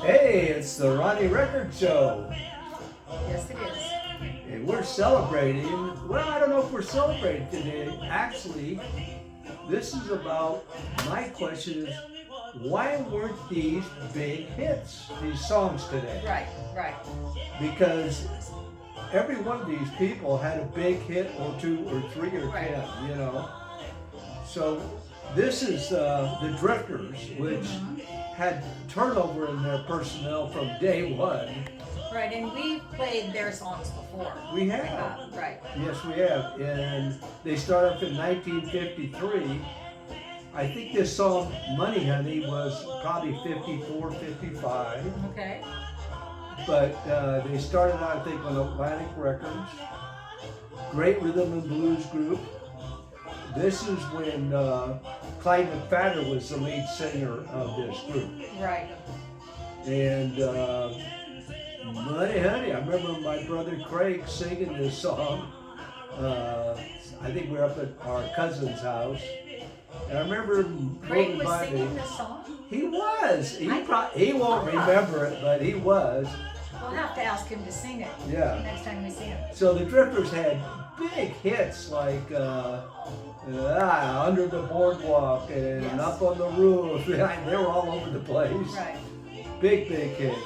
Hey, it's the Ronnie Record Show. Yes, it is. And we're celebrating. Well, I don't know if we're celebrating today. Actually, this is about, my question is, why weren't these big hits, these songs today? Right. Because every one of these people had a big hit or two or three or Right. 10, you know. So this is the Drifters, which had turnover in their personnel from day one. Right, and we've played their songs before. We have. Right. Yes, we have. And they started up in 1953. I think this song, Money Honey, was probably 54, 55. Okay. But they started out, I think, on Atlantic Records. Great rhythm and blues group. This is when Clyde McFadden was the lead singer of this group. Right. And Money Honey, I remember my brother Craig singing this song. I think we were up at our cousin's house. And I remember Craig moving was by singing me. this song? He was. He won't remember it, but he was. We'll have to ask him to sing it Yeah. next time we see him. So the Drifters had big hits like Under the Boardwalk and Yes. Up on the Roof. They were all over the place. Right. Big hits.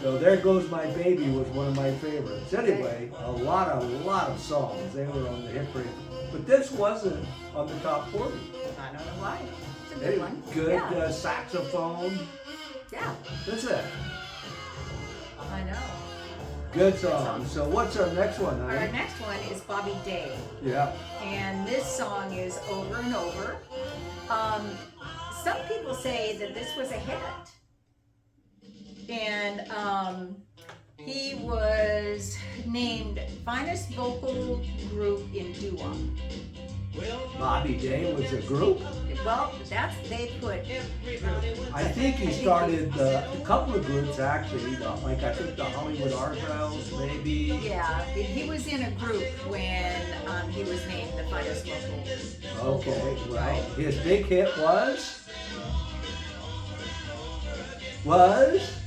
So There Goes My Baby was one of my favorites. Anyway, a lot of songs. They were on the hit parade. But this wasn't on the top 40. I don't know why. It's a good one. Good Yeah. Saxophone. Yeah, That's it. I know. Good song. So what's our next one, Our honey? next one is Bobby Day. Yeah. And this song is Over and Over. Some people say that this was a hit. And he was named Finest Vocal Group in Doo-Wop. Bobby Day was a group. Well, they put. I think he started a couple of groups actually, like I think the Hollywood Argylls maybe. Yeah, he was in a group when he was named the Finest Vocal. Okay, well, Right. his big hit was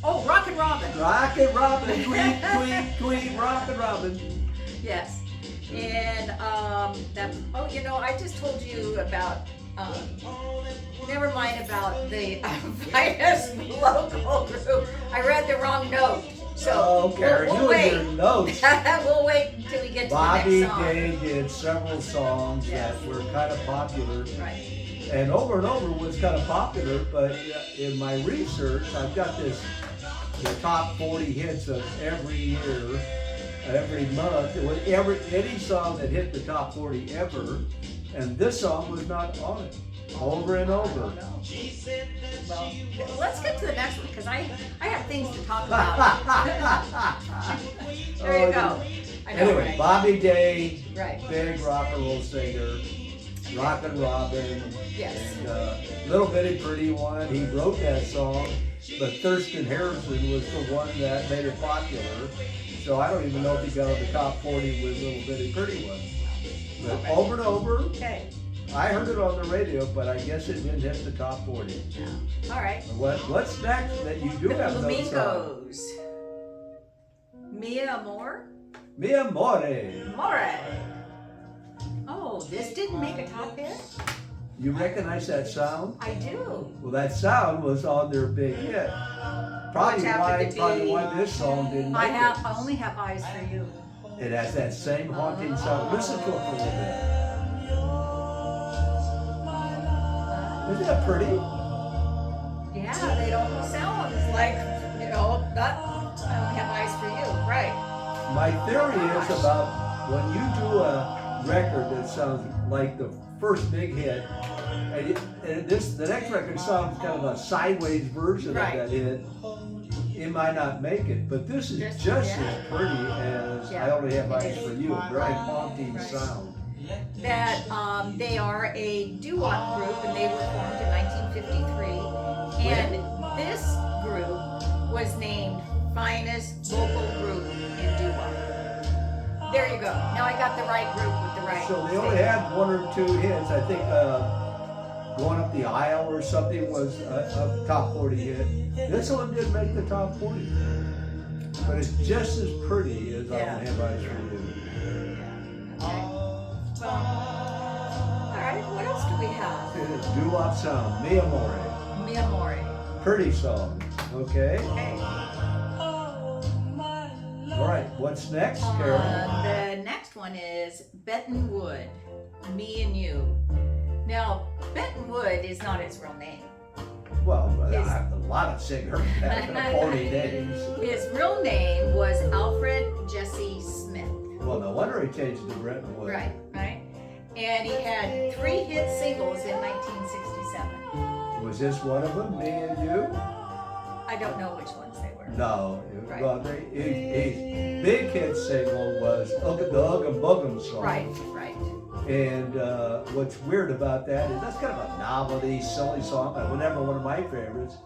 Oh, Rockin' Robin. Rockin' Robin, tweet, tweet, tweet, Rockin' Robin. Yes. And I just told you about never mind about the Finest Local Group. I read the wrong note. So Okay, we'll you wait. and your notes. We'll wait until we get to Bobby the next song. Day did several songs Yes. that were kind of popular. Right. And Over and Over was kind of popular, but in my research, I've got the top 40 hits of every year, every month. It was any song that hit the top 40 ever, and this song was not on it. Over and Over. Well, let's get to the next one because I have things to talk about. There you go. I know, Anyway, right? Bobby Day, Right. big rock and roll singer, Rockin' Robin, Yes. and Little Bitty Pretty One. He wrote that song, but Thurston Harrison was the one that made it popular. So I don't even know if he got on the top 40 with Little Bitty Pretty One. But Over and Over, Okay. I heard it on the radio, but I guess it didn't hit the top 40. All right. What's next that you do The have notes on? Flamingos. Mia Amor? Mi Amore. More. Oh, this didn't make a top hit? You recognize that sound? I do. Well, that sound was on their big hit. Probably Which happened to why this song didn't make I only have eyes for you. it. It has that same haunting sound. Listen to it for a little bit. Isn't that pretty? Yeah, they don't sound like, not I only have eyes for you. Right. My theory is about when you do a record that sounds like the first big hit, and the next record sounds kind of a sideways version Right. of that hit, it might not make it. But this is just as pretty as I Only Have Eyes for You, a very haunting sound. That they are a doo-wop group and they were formed in 1953. And this group was named Finest Vocal Group in doo-wop. There you go. Now I got the right group with the right. So they only had one or two hits. I think Going Up the Aisle or something was a top 40 hit. This one didn't make the top 40. But it's just as pretty as I Don't Have Eyes for You. Yeah. Okay. Well, all right. What else do we have? Doo-wop sound, Mi Amore. Mi Amore. Pretty song, okay? Okay. All right, what's next, Carol? The next one is Benton Wood, Me and You. Now, Benton Wood is not his real name. Well, a lot of singers have 40 days. His real name was Alfred Jesse Smith. Well, no wonder he changed to Benton Wood. Right. And he had 3 hit singles in 1967. Was this one of them, Me and You? I don't know which ones they were. No. Right. Well, his big hit single was the Ugg and Buggin' song. Right. And what's weird about that is that's kind of a novelty, silly song. It was never one of my favorites.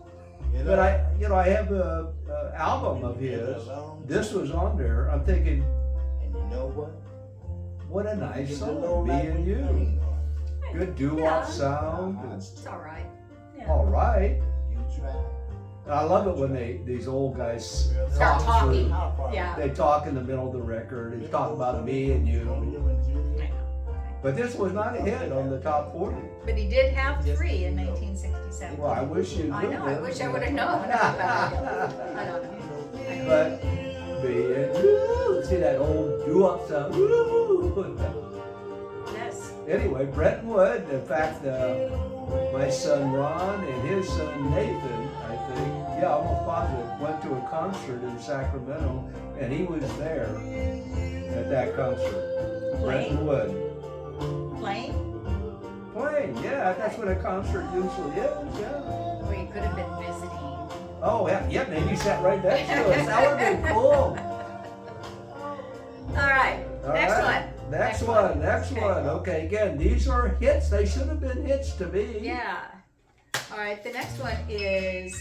But I have a album of his. This was on there. I'm thinking, and you know what? What a nice song, Me and You. Good doo-wop Yeah. sound. It's all right. Yeah. All right. You try. I love it when these old guys Start talk talking. through. Yeah. They talk in the middle of the record. They talk about me and you. But this was not a hit on the top 40. But he did have 3 in 1967. Well, I wish you knew. I know. I wish I would have known about it. I don't know. But me and you, see that old doo-wop sound. Yes. Anyway, Benton Wood. In fact, my son Ron and his son Nathan, I think, almost positive, went to a concert in Sacramento, and he was there at that concert. Benton Wood. Playing, yeah, that's what a concert usually is, yeah. Well, he could have been visiting. Oh, yeah, maybe he sat right next to us. That would have been cool. All right, next one. Next one. Okay, again, these are hits. They should have been hits to me. Yeah. All right, the next one is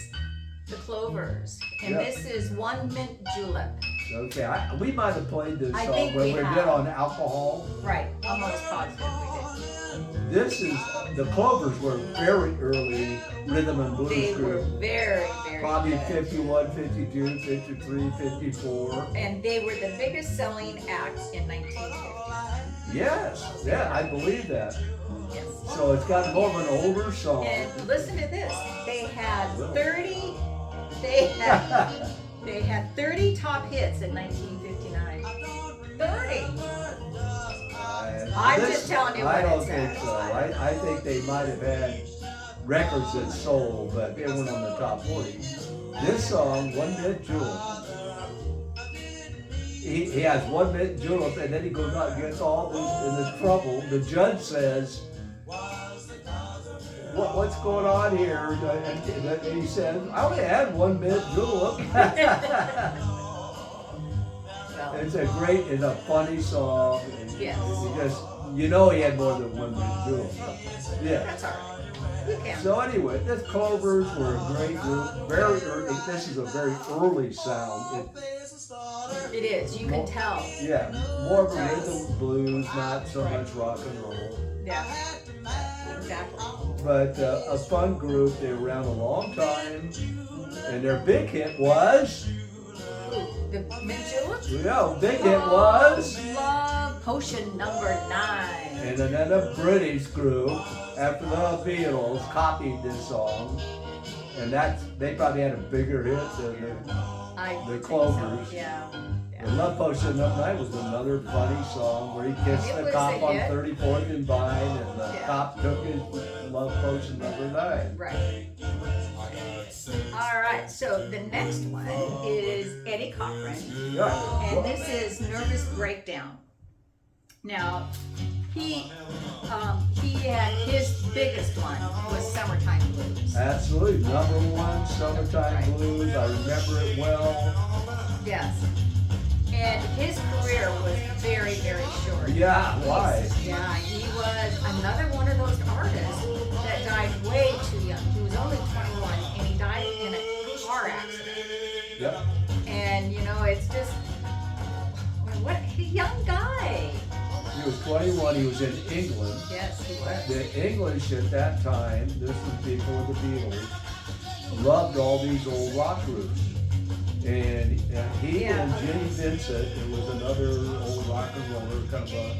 the Clovers. And this is One Mint Julep. Okay, we might have played this I song think when we we did have. on alcohol. Right, almost positive we This is, the Clovers were very early rhythm and did. blues They were group. very Probably good. 51, 52, 53, 54. And they were the biggest selling act in 1950. Yes, yeah, I believe that. Yes. So it's got more of an older song. And listen to this. They had 30 top hits in 1959. 30! I'm just telling you what I don't it think says. so. I think they might have had records that sold, but they weren't on the top 40. This song, One Mint Julep. He has 1 mint julep, and then he goes out and gets all this in the trouble. The judge says, what's going on here? And he says, I only had 1 mint julep. It's a funny song. Yes. You know he had more than 1 mint julep. Yeah. That's all right. You can. So anyway, this Clovers were a great group. Very early. This is a very early sound. It is. You can tell. Yeah, more of a rhythm blues, not so much rock and roll. Yeah. Exactly. But a fun group. They were around a long time, and their big hit was. The Mint Julep? Yeah, big hit was. Love Potion number 9. And then a British group, after the Beatles, copied this song, and they probably had a bigger hit than the Clovers. So. Yeah. The Love Potion Number 9 was another funny song where he kissed It the was cop a on hit. 34th and Vine, and the Yeah. cop took his Love Potion Number 9. Right. All right. So the next one is Eddie Cochran, Yeah. and this is Nervous Breakdown. Now, he had his biggest one was Summertime Blues. Absolutely. Number 1, Summertime Blues. I remember it well. Yes. And his career was very, very short. Yeah, why? Yeah, he was another one of those artists that died way too young. He was only 21 and he died in a car accident. Yep. And it's just, what a young guy. he was 21. He was in England. Yes, he was. The English at that time, this was before the Beatles, loved all these old rock groups. And he and Ginny Vincent, it was another old rock and roller, kind of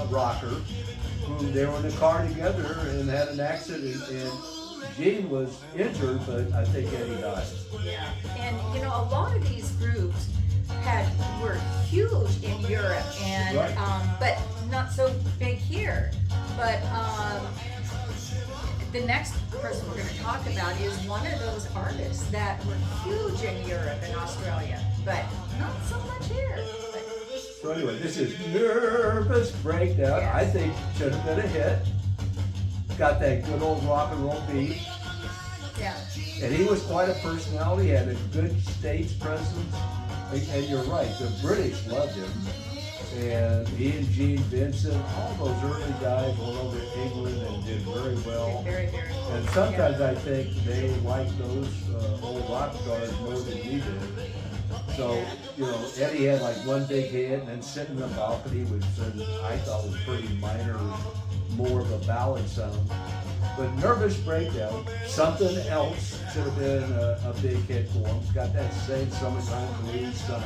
a rocker, who they were in a car together and had an accident. And Gene was injured, but I think Eddie died. Yeah, and you know, a lot of these groups were huge in Europe, and Right. But not so big here. But the next person we're going to talk about is one of those artists that were huge in Europe and Australia, but not so much here. But, So anyway, this is Nervous Breakdown. Yes. I think should have been a hit. Got that good old rock and roll beat. yeah, And he was quite a personality, had a good stage presence. And you're right, the British loved him. And he and Gene Vincent, all those early guys went over to England and did very well. very, very cool. And sometimes I think they liked those old rock stars more than we did. So, you know, Eddie had like one big hit and then Sitting in the Balcony, which I thought was pretty minor, more of a ballad sound. But Nervous Breakdown, Something Else should have been a big hit for him. It's got that same summertime blues sound.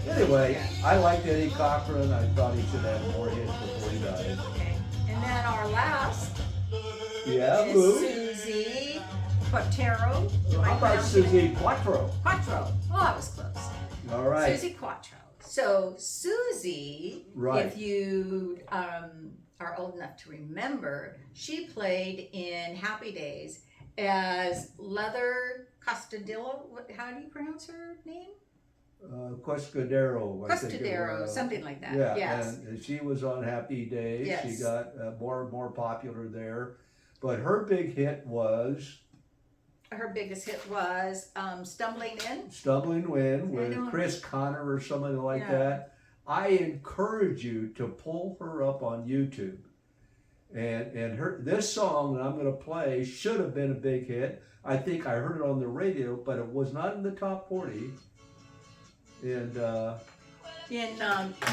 Anyway, I liked Eddie Cochran. I thought he should have more hits before he died. Okay. And then our last Yeah, is who? Susie Quatro. How about Susie Quatro? Quatro. Oh, I was close. All right. Susie Quatro. So Susie, Right. if you are old enough to remember, she played in Happy Days as Leather Costadillo. How do you pronounce her name? Costadero. I think it Costadero, was. something like that. Yeah, Yes. and she was on Happy Days. Yes. She got more and more popular there. But her big hit was Her biggest hit was Stumbling In. Stumbling Wind I with don't- Chris Connor or something like Yeah. that. I encourage you to pull her up on YouTube. And this song that I'm going to play should have been a big hit. I think I heard it on the radio, but it was not in the top 40. And In so let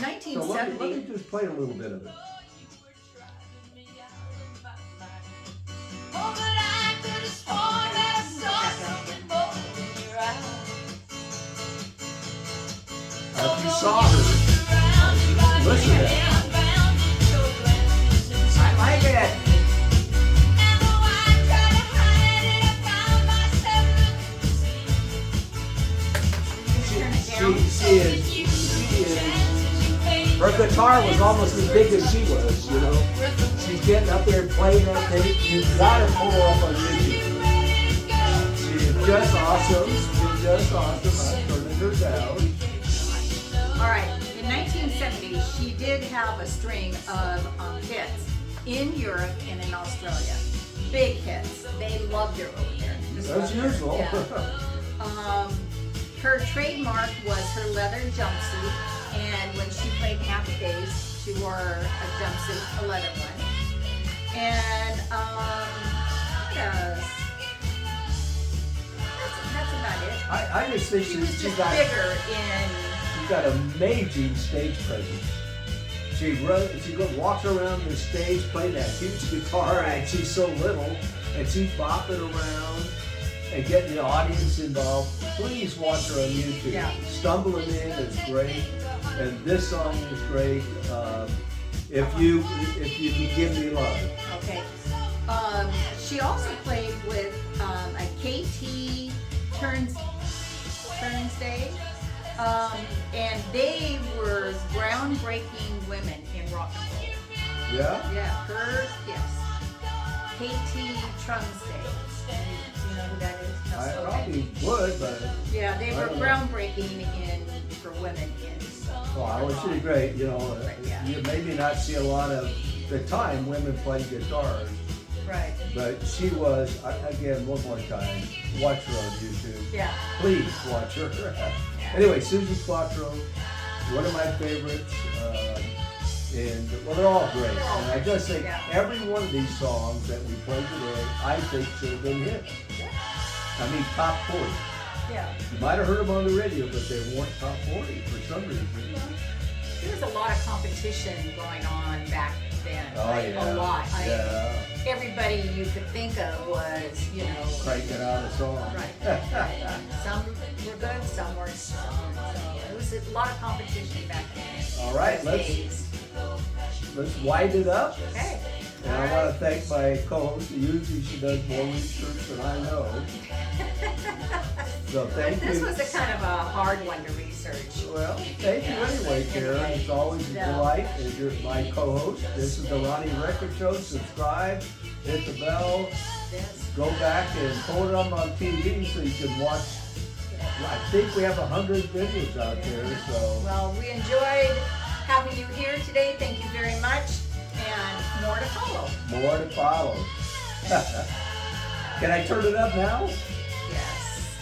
1970. me just play a little bit of it. If you saw her, listen to that. I like it. She is, her guitar was almost as big as she was, you know. She's getting up there and playing that thing. You've got to pull her up on YouTube. She is just awesome. She's just awesome. I'm turning her down. All right, in 1970, she did have a string of hits in Europe and in Australia. Big hits. They loved her over there. Just As loved her. usual. Yeah. Her trademark was her leather jumpsuit, and when she played Happy Days, she wore a jumpsuit, a leather one. And what else? That's about it. I just think She was she's just got, bigger in. she's got amazing stage presence. She walks around the stage playing that huge guitar, and she's so little, and she's bopping around and getting the audience involved. Please watch her on YouTube. Yeah. Stumbling In is great, and this song is great. If you can give me love. Okay. She also played with a KT Turnsday, and they were groundbreaking women in rock and roll. Yeah? Yeah, yes. KT Turnsday. You know who that is? No, I okay. probably would, but Yeah, they I were don't know. groundbreaking for women in. well, it should be great. You know, Yeah. you maybe not see a lot of the time women play guitars. Right. But she was, again, one more time, watch her on YouTube. Yeah. Please watch her. Anyway, Susie Quatro, one of my favorites. And, well, they're all great. And I just think every one of these songs that we played today, I think should have been hits. I mean, top 40. Yeah. You might have heard them on the radio, but they weren't top 40 for some reason. There was a lot of competition going on back then. Oh, right? yeah. A lot. Yeah. Everybody you could think of was, you know. Cranking out a song. Right. Some were good, some weren't. So it was a lot of competition back then. All right, let's wind it up. Okay. And I want to thank my co-host. Usually she does more research than I know. So thank you. This was a kind of a hard one to research. Well, thank you anyway, Karen. It's always a delight as you're my co-host. This is the Ronnie Record Show. Subscribe, hit the bell, Yes. go back and pull it up on TV so you can watch. I think we have 100 videos out there. So Well, we enjoyed having you here today. Thank you very much. And more to follow. more to follow. Can I turn it up now? Yes.